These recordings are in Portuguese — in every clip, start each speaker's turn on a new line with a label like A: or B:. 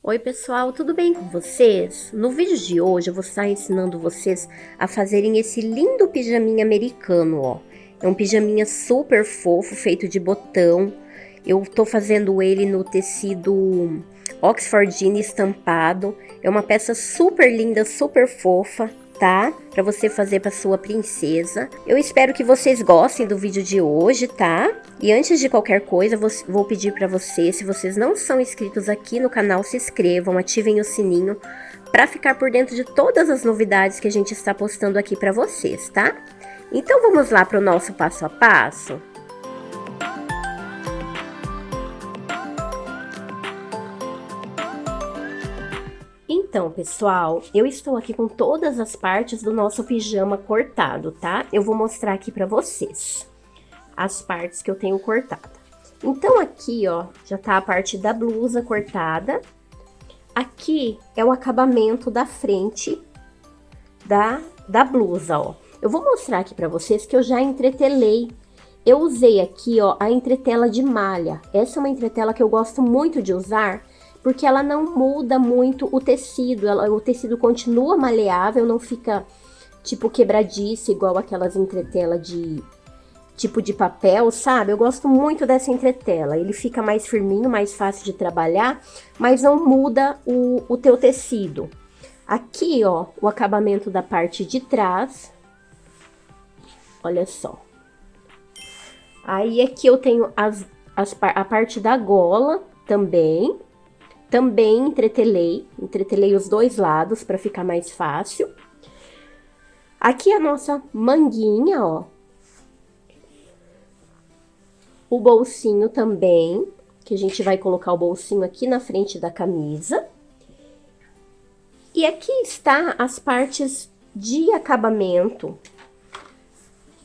A: Oi pessoal, tudo bem com vocês? No vídeo de hoje eu vou estar ensinando vocês a fazerem esse lindo pijaminha americano, ó. É um pijaminha super fofo, feito de botão. Eu tô fazendo ele no tecido Oxford Jean estampado. É uma peça super linda, super fofa, tá? Pra você fazer pra sua princesa. Eu espero que vocês gostem do vídeo de hoje, tá? E antes de qualquer coisa, vou pedir pra vocês, se vocês não são inscritos aqui no canal, se inscrevam, ativem o sininho pra ficar por dentro de todas as novidades que a gente está postando aqui pra vocês, tá? Então vamos lá pro nosso passo a passo? Então, pessoal, eu estou aqui com todas as partes do nosso pijama cortado, tá? Eu vou mostrar aqui pra vocês as partes que eu tenho cortada. Então, aqui, ó, já tá a parte da blusa cortada. Aqui é o acabamento da frente da blusa, ó. Eu vou mostrar aqui pra vocês que eu já entretelei. Eu usei aqui, ó, a entretela de malha. Essa é uma entretela que eu gosto muito de usar, porque ela não muda muito o tecido, o tecido continua maleável, não fica tipo quebradiço, igual aquelas entretela de tipo de papel, sabe? Eu gosto muito dessa entretela, ele fica mais firminho, mais fácil de trabalhar, mas não muda o teu tecido. Aqui, ó, o acabamento da parte de trás, olha só. Aí aqui eu tenho a parte da gola também entretelei os dois lados para ficar mais fácil. Aqui a nossa manguinha, ó. O bolsinho também, que a gente vai colocar o bolsinho aqui na frente da camisa. E aqui está as partes de acabamento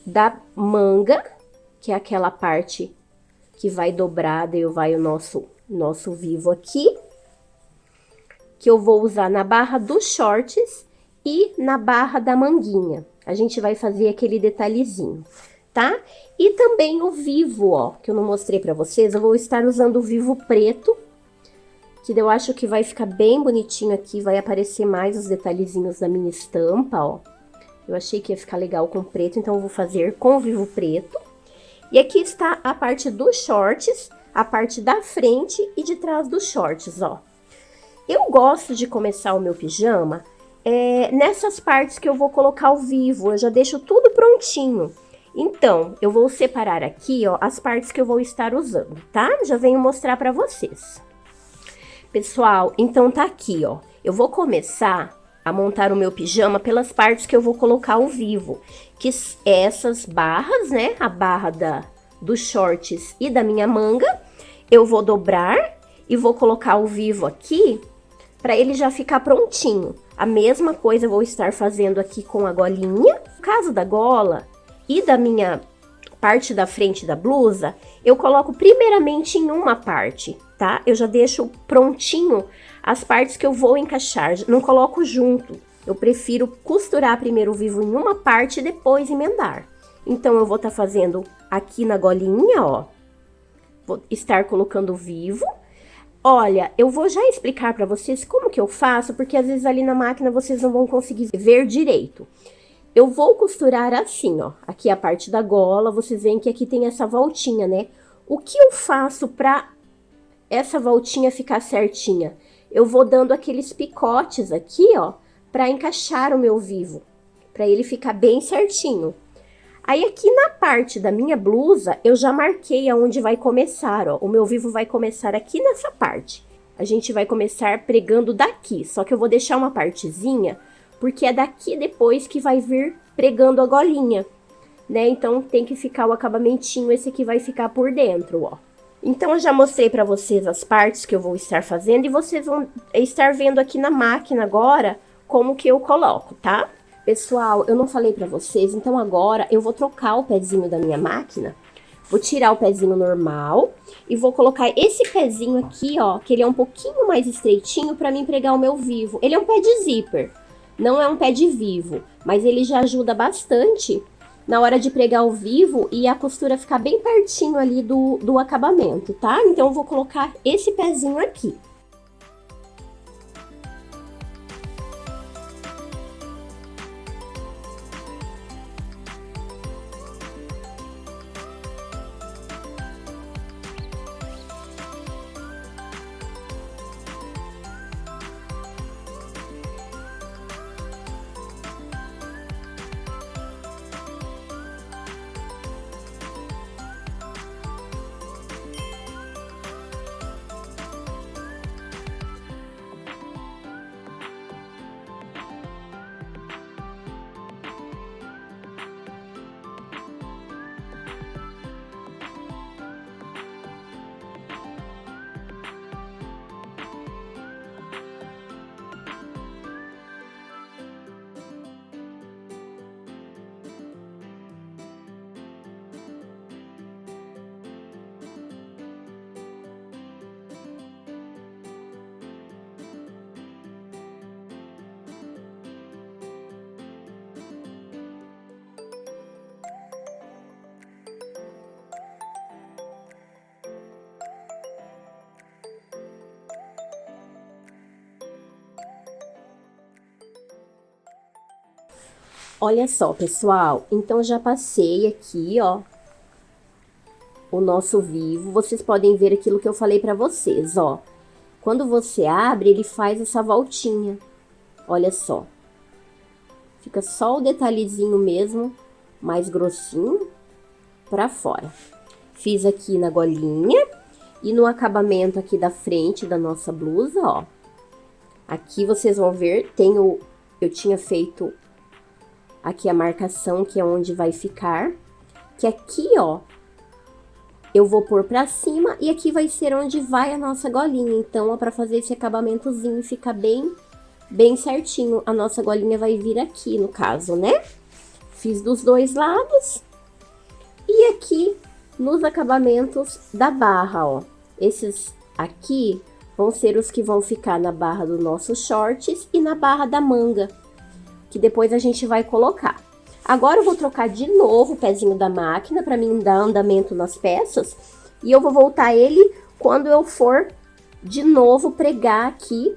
A: da manga, que é aquela parte que vai dobrada e vai o nosso vivo aqui, que eu vou usar na barra dos shorts e na barra da manguinha. A gente vai fazer aquele detalhezinho, tá? E também o vivo, ó, que eu não mostrei pra vocês, eu vou estar usando o vivo preto, que eu acho que vai ficar bem bonitinho aqui, vai aparecer mais os detalhezinhos da minha estampa, ó. Eu achei que ia ficar legal com preto, então eu vou fazer com o vivo preto. E aqui está a parte dos shorts, a parte da frente e de trás dos shorts, ó. Eu gosto de começar o meu pijama nessas partes que eu vou colocar ao vivo, eu já deixo tudo prontinho. Então, eu vou separar aqui, ó, as partes que eu vou estar usando, tá? Já venho mostrar pra vocês. Pessoal, então tá aqui, ó. Eu vou começar a montar o meu pijama pelas partes que eu vou colocar ao vivo, que essas barras, né? A barra dos shorts e da minha manga, eu vou dobrar e vou colocar ao vivo aqui, para ele já ficar prontinho. A mesma coisa eu vou estar fazendo aqui com a golinha. No caso da gola e da minha parte da frente da blusa, eu coloco primeiramente em uma parte, tá? Eu já deixo prontinho as partes que eu vou encaixar, não coloco junto. Eu prefiro costurar primeiro o vivo em uma parte e depois emendar. Então, eu vou estar fazendo aqui na golinha, ó. Vou estar colocando o vivo. Olha, eu vou já explicar pra vocês como que eu faço, porque às vezes ali na máquina vocês não vão conseguir ver direito. Eu vou costurar assim, ó. Aqui a parte da gola, vocês veem que aqui tem essa voltinha, né? O que eu faço pra essa voltinha ficar certinha? Eu vou dando aqueles picotes aqui, ó, pra encaixar o meu vivo, pra ele ficar bem certinho. Aí aqui na parte da minha blusa, eu já marquei aonde vai começar, ó. O meu vivo vai começar aqui nessa parte. A gente vai começar pregando daqui, só que eu vou deixar uma partezinha, porque é daqui depois que vai vir pregando a golinha, né? Então tem que ficar o acabamentinho, esse aqui vai ficar por dentro, ó. Então eu já mostrei pra vocês as partes que eu vou estar fazendo e vocês vão estar vendo aqui na máquina agora como que eu coloco, tá? Pessoal, eu não falei pra vocês, então agora eu vou trocar o pezinho da minha máquina. Vou tirar o pezinho normal e vou colocar esse pezinho aqui, ó, que ele é um pouquinho mais estreitinho pra mim pregar o meu vivo. Ele é um pé de zíper, não é um pé de vivo, mas ele já ajuda bastante na hora de pregar o vivo e a costura ficar bem pertinho ali do acabamento, tá? Então eu vou colocar esse pezinho aqui. Olha só, pessoal, então já passei aqui, ó, o nosso vivo. Vocês podem ver aquilo que eu falei pra vocês, ó. Quando você abre, ele faz essa voltinha. Olha só. Fica só o detalhezinho mesmo, mais grossinho, pra fora. Fiz aqui na golinha e no acabamento aqui da frente da nossa blusa, ó. Aqui vocês vão ver, eu tinha feito aqui a marcação, que é onde vai ficar. Que aqui, ó, eu vou pôr pra cima e aqui vai ser onde vai a nossa golinha. Então, ó, pra fazer esse acabamentozinho ficar bem certinho. A nossa golinha vai vir aqui, no caso, né? Fiz dos dois lados. E aqui, nos acabamentos da barra, ó. Esses aqui vão ser os que vão ficar na barra do nosso shorts e na barra da manga, que depois a gente vai colocar. Agora eu vou trocar de novo o pezinho da máquina para mim dar andamento nas peças e eu vou voltar ele quando eu for de novo pregar aqui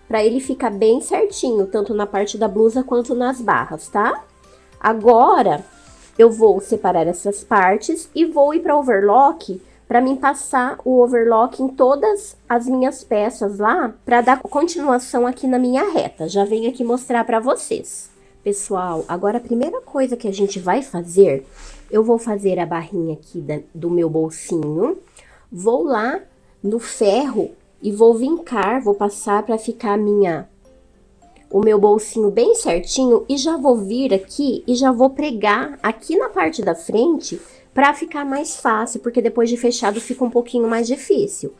A: para ele ficar bem certinho, tanto na parte da blusa quanto nas barras, tá? Agora eu vou separar essas partes e vou ir para overlock para mim passar o overlock em todas as minhas peças lá, para dar continuação aqui na minha reta. Já venho aqui mostrar para vocês. Pessoal, agora a primeira coisa que a gente vai fazer, eu vou fazer a barrinha aqui do meu bolsinho, vou lá no ferro e vou vincar, vou passar para ficar o meu bolsinho bem certinho e já vou vir aqui e já vou pregar aqui na parte da frente para ficar mais fácil, porque depois de fechado fica um pouquinho mais difícil.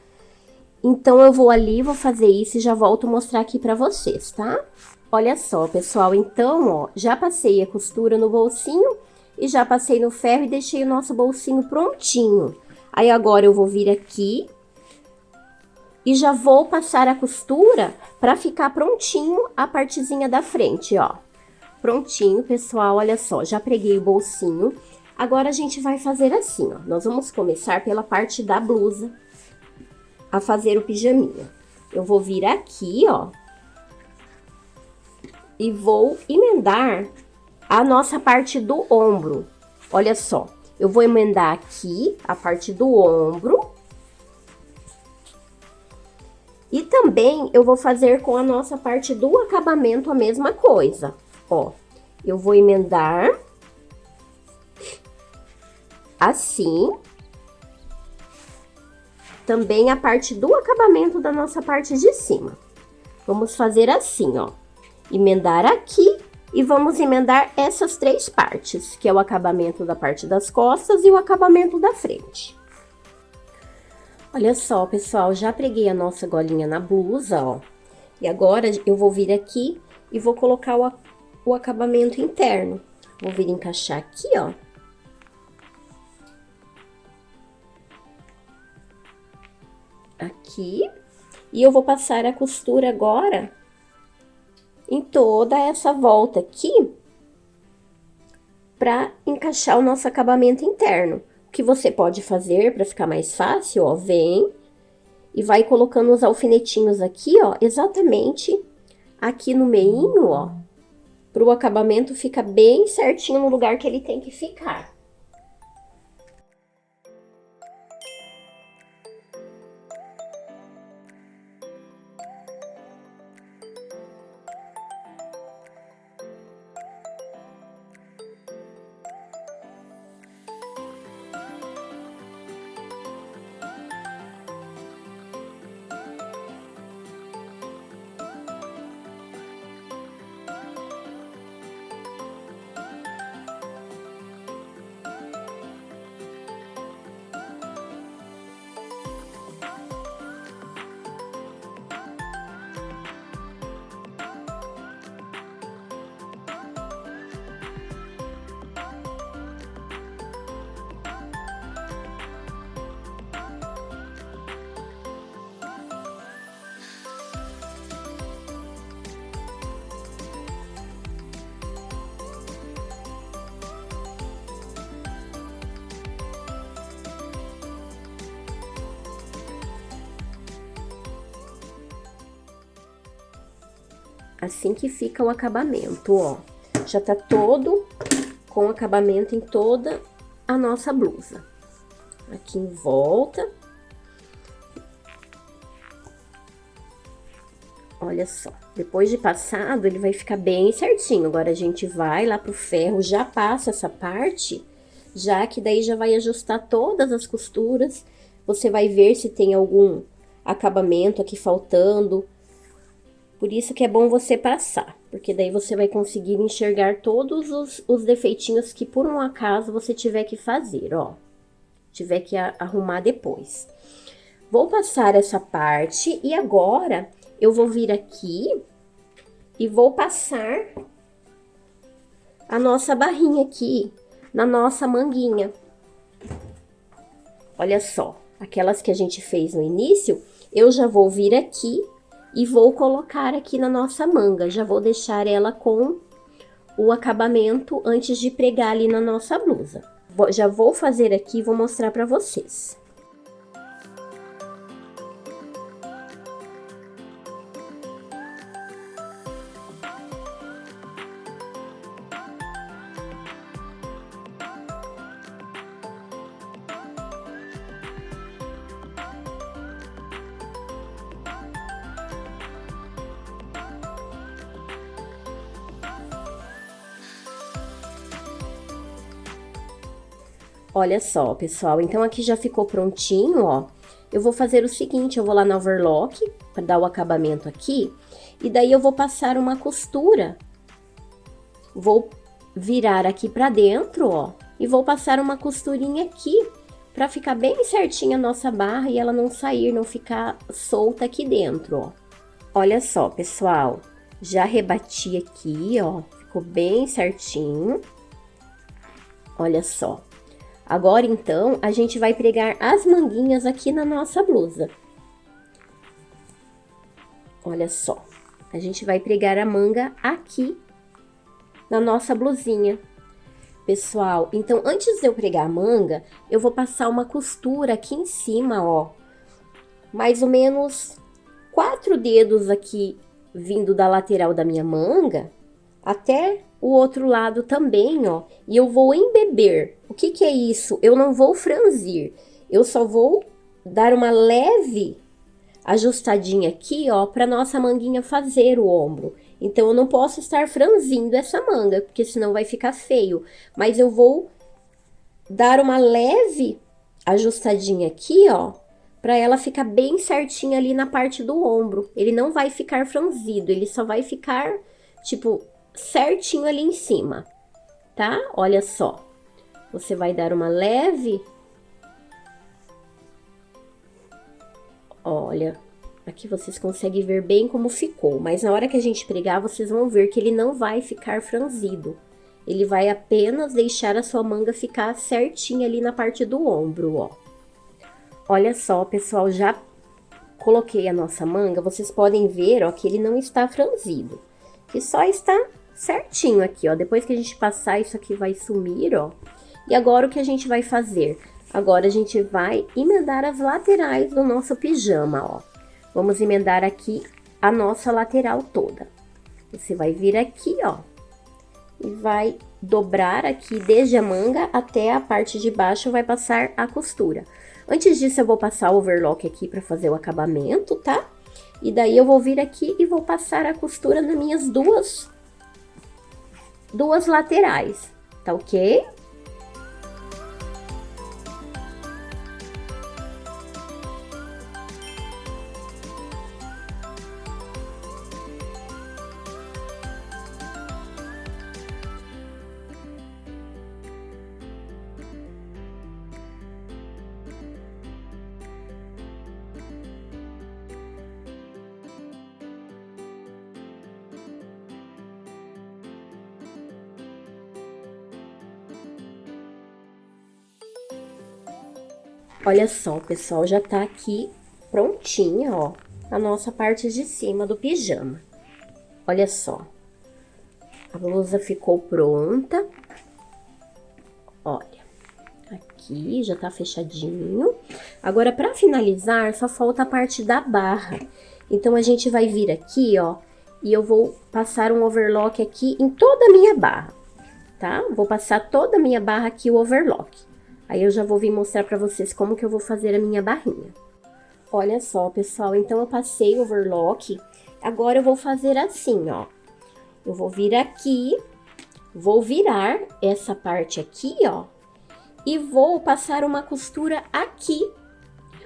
A: Então, eu vou ali, vou fazer isso e já volto mostrar aqui para vocês, tá? Olha só, pessoal, então, ó, já passei a costura no bolsinho e já passei no ferro e deixei o nosso bolsinho prontinho. Aí, agora eu vou vir aqui e já vou passar a costura para ficar prontinho a partezinha da frente, ó. Prontinho, pessoal, olha só, já preguei o bolsinho. Agora, a gente vai fazer assim, ó. Nós vamos começar pela parte da blusa, a fazer o pijaminha. Eu vou vir aqui, ó, e vou emendar a nossa parte do ombro. Olha só, eu vou emendar aqui a parte do ombro. E também eu vou fazer com a nossa parte do acabamento a mesma coisa. Ó, eu vou emendar assim. Também a parte do acabamento da nossa parte de cima. Vamos fazer assim, ó. Emendar aqui e vamos emendar essas três partes, que é o acabamento da parte das costas e o acabamento da frente. Olha só, pessoal, já preguei a nossa golinha na blusa, ó. E agora eu vou vir aqui e vou colocar o acabamento interno. Vou vir encaixar aqui, ó. Aqui. E eu vou passar a costura agora em toda essa volta aqui para encaixar o nosso acabamento interno. O que você pode fazer para ficar mais fácil, ó, vem e vai colocando os alfinetinhos aqui, ó, exatamente aqui no meinho, ó, para o acabamento ficar bem certinho no lugar que ele tem que ficar. Assim que fica o acabamento, ó. já tá todo com acabamento em toda a nossa blusa. Aqui em volta. Olha só, depois de passado, ele vai ficar bem certinho. Agora, a gente vai lá pro ferro, já passa essa parte, já que daí já vai ajustar todas as costuras. Você vai ver se tem algum acabamento aqui faltando. Por isso que é bom você passar, porque daí você vai conseguir enxergar todos os defeitinhos que por um acaso você tiver que fazer, ó. Tiver que arrumar depois. Vou passar essa parte e agora eu vou vir aqui e vou passar a nossa barrinha aqui na nossa manguinha. Olha só, aquelas que a gente fez no início, eu já vou vir aqui e vou colocar aqui na nossa manga. Já vou deixar ela com o acabamento antes de pregar ali na nossa blusa. Já vou fazer aqui e vou mostrar pra vocês. Olha só, pessoal, então aqui já ficou prontinho, ó. Eu vou fazer o seguinte, eu vou lá na overlock, para dar o acabamento aqui, e daí eu vou passar uma costura. Vou virar aqui pra dentro, ó, e vou passar uma costurinha aqui, pra ficar bem certinha a nossa barra e ela não sair, não ficar solta aqui dentro, ó. Olha só, pessoal, já rebati aqui, ó, ficou bem certinho. Olha só. Agora, então, a gente vai pregar as manguinhas aqui na nossa blusa. Olha só, a gente vai pregar a manga aqui na nossa blusinha. Pessoal, então, antes de eu pregar a manga, eu vou passar uma costura aqui em cima, ó. Mais ou menos 4 dedos aqui, vindo da lateral da minha manga, até o outro lado também, ó, e eu vou embeber. O que que é isso? Eu não vou franzir, eu só vou dar uma leve ajustadinha aqui, ó, pra nossa manguinha fazer o ombro. Então, eu não posso estar franzindo essa manga, porque senão vai ficar feio. Mas eu vou dar uma leve ajustadinha aqui, ó, pra ela ficar bem certinha ali na parte do ombro. Ele não vai ficar franzido, ele só vai ficar, tipo, certinho ali em cima, tá? Olha só, você vai dar uma leve, olha, aqui vocês conseguem ver bem como ficou, mas na hora que a gente pregar, vocês vão ver que ele não vai ficar franzido, ele vai apenas deixar a sua manga ficar certinha ali na parte do ombro, ó. Olha só, pessoal, já coloquei a nossa manga, vocês podem ver, ó, que ele não está franzido, que só está certinho aqui, ó. Depois que a gente passar, isso aqui vai sumir, ó. E agora, o que a gente vai fazer? Agora, a gente vai emendar as laterais do nosso pijama, ó. Vamos emendar aqui a nossa lateral toda. Você vai vir aqui, ó. E vai dobrar aqui desde a manga até a parte de baixo, vai passar a costura. Antes disso, eu vou passar o overlock aqui pra fazer o acabamento, tá? E daí, eu vou vir aqui e vou passar a costura nas minhas duas laterais, tá ok? Olha só, pessoal, já tá aqui prontinha, ó, a nossa parte de cima do pijama. Olha só, a blusa ficou pronta. Olha, aqui já tá fechadinho. Agora, pra finalizar, só falta a parte da barra. Então, a gente vai vir aqui, ó, e eu vou passar um overlock aqui em toda a minha barra, tá? Vou passar toda a minha barra aqui o overlock. Aí eu já vou vir mostrar pra vocês como que eu vou fazer a minha barrinha. Olha só, pessoal, então eu passei o overlock, agora eu vou fazer assim, ó. Eu vou vir aqui, vou virar essa parte aqui, ó, e vou passar uma costura aqui,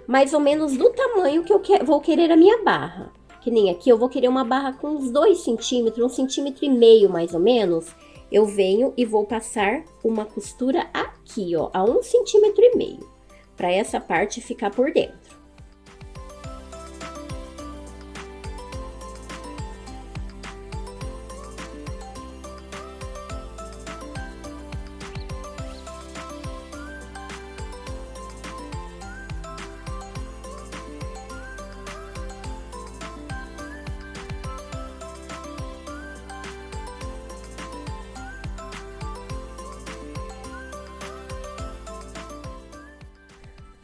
A: mais ou menos do tamanho que eu vou querer a minha barra. Que nem aqui, eu vou querer uma barra com uns 2 centímetros, 1,5 centímetros, mais ou menos. Eu venho e vou passar uma costura aqui, ó, a 1,5 centímetros, para essa parte ficar por dentro.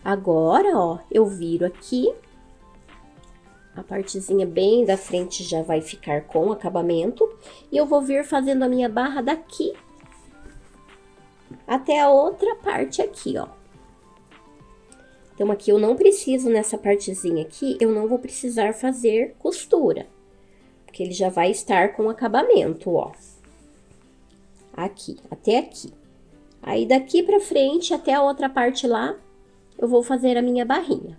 A: Agora, ó, eu viro aqui, a partezinha bem da frente já vai ficar com acabamento, e eu vou vir fazendo a minha barra daqui até a outra parte aqui, ó. Então, aqui eu não preciso, nessa partezinha aqui, eu não vou precisar fazer costura, porque ele já vai estar com acabamento, ó. Aqui, até aqui. Aí, daqui pra frente, até a outra parte lá, eu vou fazer a minha barrinha.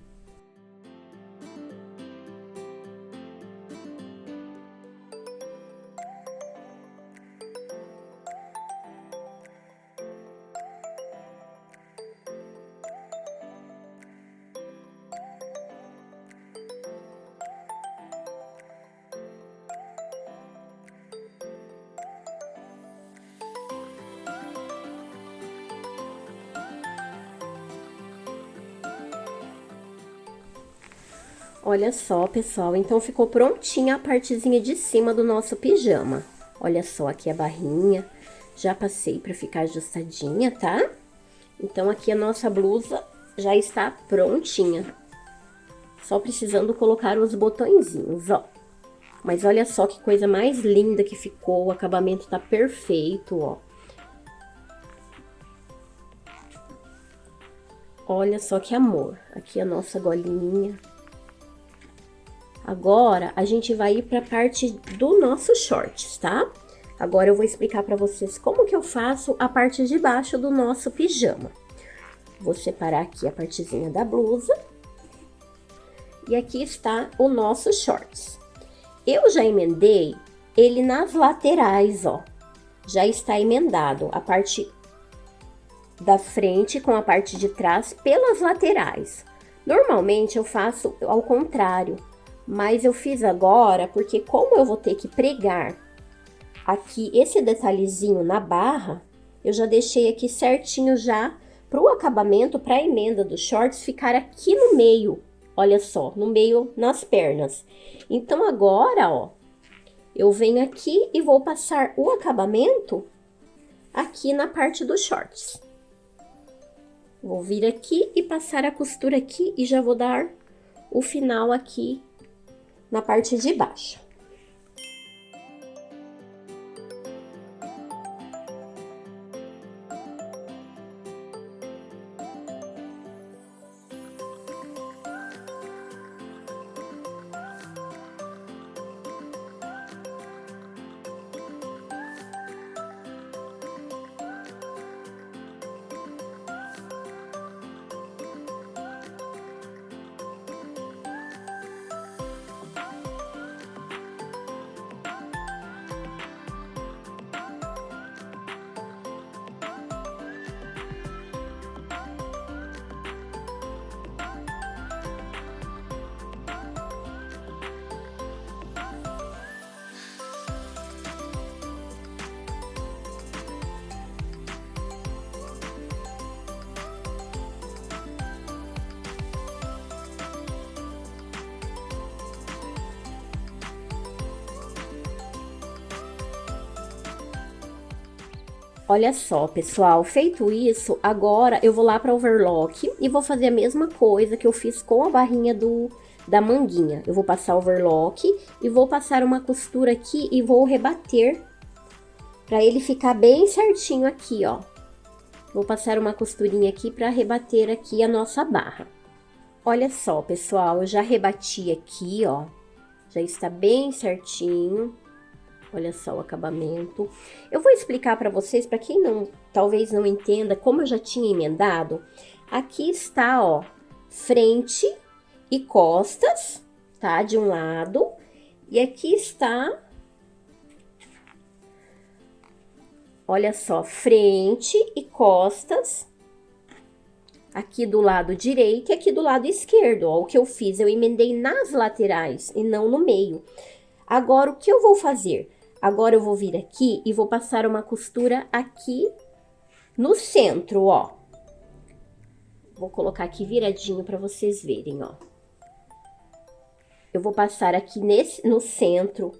A: Olha só, pessoal, então ficou prontinha a partezinha de cima do nosso pijama. Olha só aqui a barrinha, já passei pra ficar ajustadinha, tá? Então, aqui a nossa blusa já está prontinha. Só precisando colocar os botõezinhos, ó. Mas olha só que coisa mais linda que ficou, o acabamento tá perfeito, ó. Olha só que amor, aqui a nossa golinha. Agora, a gente vai ir para a parte do nosso shorts, tá? Agora, eu vou explicar para vocês como que eu faço a parte de baixo do nosso pijama. Vou separar aqui a partezinha da blusa. E aqui está o nosso shorts. Eu já emendei ele nas laterais, ó. Já está emendado a parte da frente com a parte de trás pelas laterais. Normalmente, eu faço ao contrário. Mas eu fiz agora porque como eu vou ter que pregar aqui esse detalhezinho na barra, eu já deixei aqui certinho já pro acabamento, pra emenda dos shorts ficar aqui no meio. Olha só, no meio, nas pernas. Então, agora, ó, eu venho aqui e vou passar o acabamento aqui na parte dos shorts. Vou vir aqui e passar a costura aqui e já vou dar o final aqui na parte de baixo. Olha só, pessoal, feito isso, agora eu vou lá para overlock e vou fazer a mesma coisa que eu fiz com a barrinha da manguinha. Eu vou passar overlock e vou passar uma costura aqui e vou rebater pra ele ficar bem certinho aqui, ó. Vou passar uma costurinha aqui pra rebater aqui a nossa barra. Olha só, pessoal, eu já rebati aqui, ó. Já está bem certinho. Olha só o acabamento. Eu vou explicar para vocês, para quem não, talvez não entenda, como eu já tinha emendado. Aqui está, ó, frente e costas, tá? De um lado. E aqui está, olha só, frente e costas. Aqui do lado direito e aqui do lado esquerdo, ó. O que eu fiz, eu emendei nas laterais e não no meio. Agora, o que eu vou fazer? Agora, eu vou vir aqui e vou passar uma costura aqui no centro, ó. Vou colocar aqui viradinho pra vocês verem, ó. Eu vou passar aqui no centro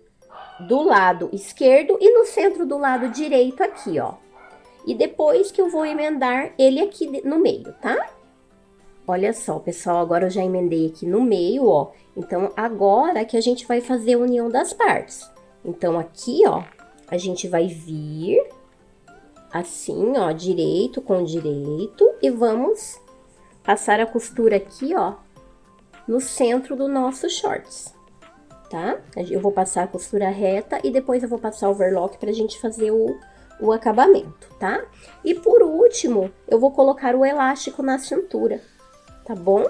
A: do lado esquerdo e no centro do lado direito aqui, ó. E depois que eu vou emendar ele aqui no meio, tá? Olha só, pessoal, agora eu já emendei aqui no meio, ó. Então, agora que a gente vai fazer a união das partes. Então, aqui, ó, a gente vai vir assim, ó, direito com direito. E vamos passar a costura aqui, ó, no centro do nosso shorts, tá? Eu vou passar a costura reta e depois eu vou passar o overlock pra gente fazer o acabamento, tá? E por último, eu vou colocar o elástico na cintura, tá bom?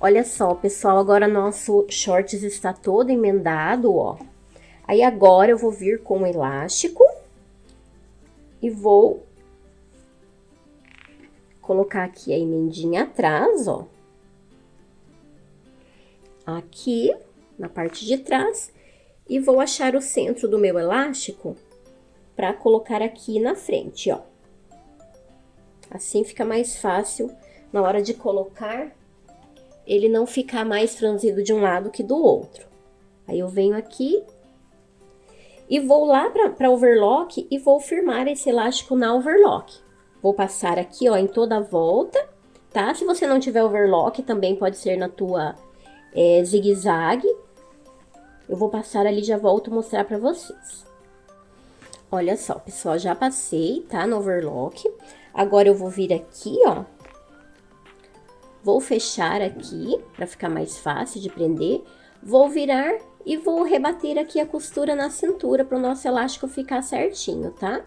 A: Olha só, pessoal, agora nosso shorts está todo emendado, ó. Aí, agora eu vou vir com o elástico e vou colocar aqui a emendinha atrás, ó. Aqui, na parte de trás, e vou achar o centro do meu elástico pra colocar aqui na frente, ó. Assim fica mais fácil na hora de colocar, ele não ficar mais franzido de um lado que do outro. Aí, eu venho aqui e vou lá pra overlock e vou firmar esse elástico na overlock. Vou passar aqui, ó, em toda a volta, tá? Se você não tiver overlock, também pode ser na tua zigue-zague. Eu vou passar ali e já volto mostrar pra vocês. Olha só, pessoal, já passei, tá? No overlock. Agora, eu vou vir aqui, ó. Vou fechar aqui, pra ficar mais fácil de prender. Vou virar e vou rebater aqui a costura na cintura, para o nosso elástico ficar certinho, tá?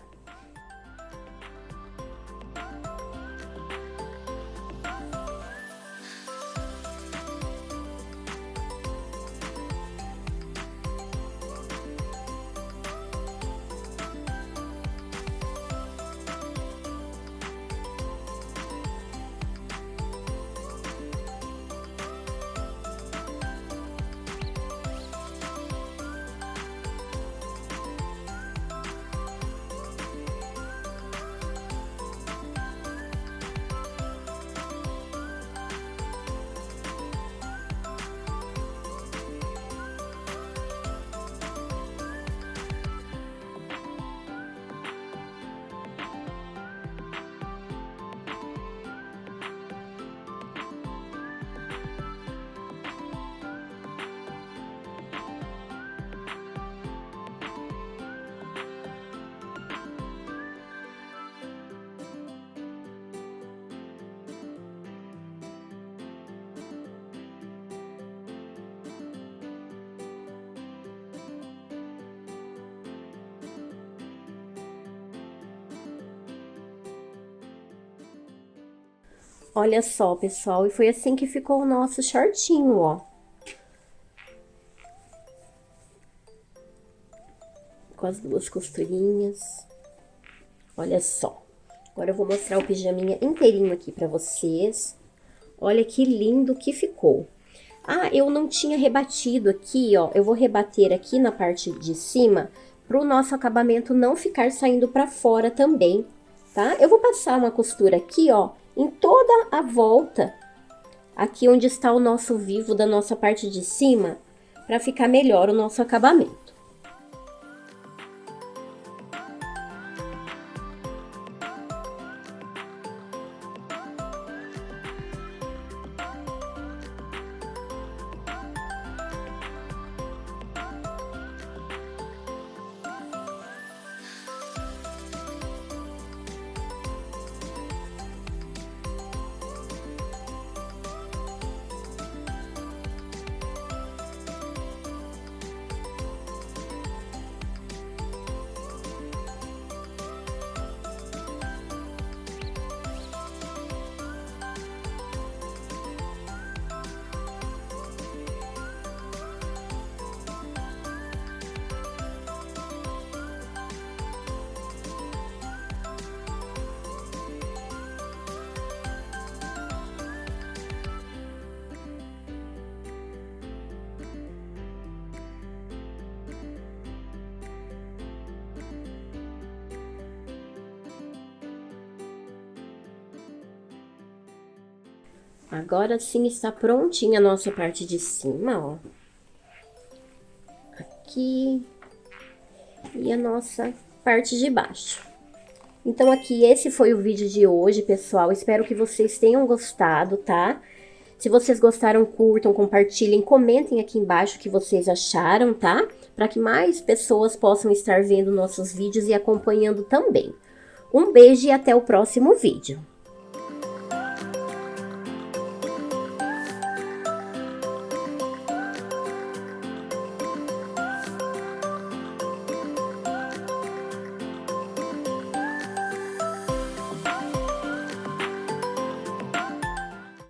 A: Olha só, pessoal, e foi assim que ficou o nosso shortinho, ó. Com as duas costurinhas. Olha só. Agora eu vou mostrar o pijaminha inteirinho aqui pra vocês. Olha que lindo que ficou. Ah, eu não tinha rebatido aqui, ó. Eu vou rebater aqui na parte de cima pro nosso acabamento não ficar saindo pra fora também, tá? Eu vou passar uma costura aqui, ó, em toda a volta, aqui onde está o nosso vivo da nossa parte de cima, pra ficar melhor o nosso acabamento. Agora sim está prontinha a nossa parte de cima, ó. Aqui. E a nossa parte de baixo. Então, aqui, esse foi o vídeo de hoje, pessoal. Espero que vocês tenham gostado, tá? Se vocês gostaram, curtam, compartilhem, comentem aqui embaixo o que vocês acharam, tá? Para que mais pessoas possam estar vendo nossos vídeos e acompanhando também. Um beijo e até o próximo vídeo.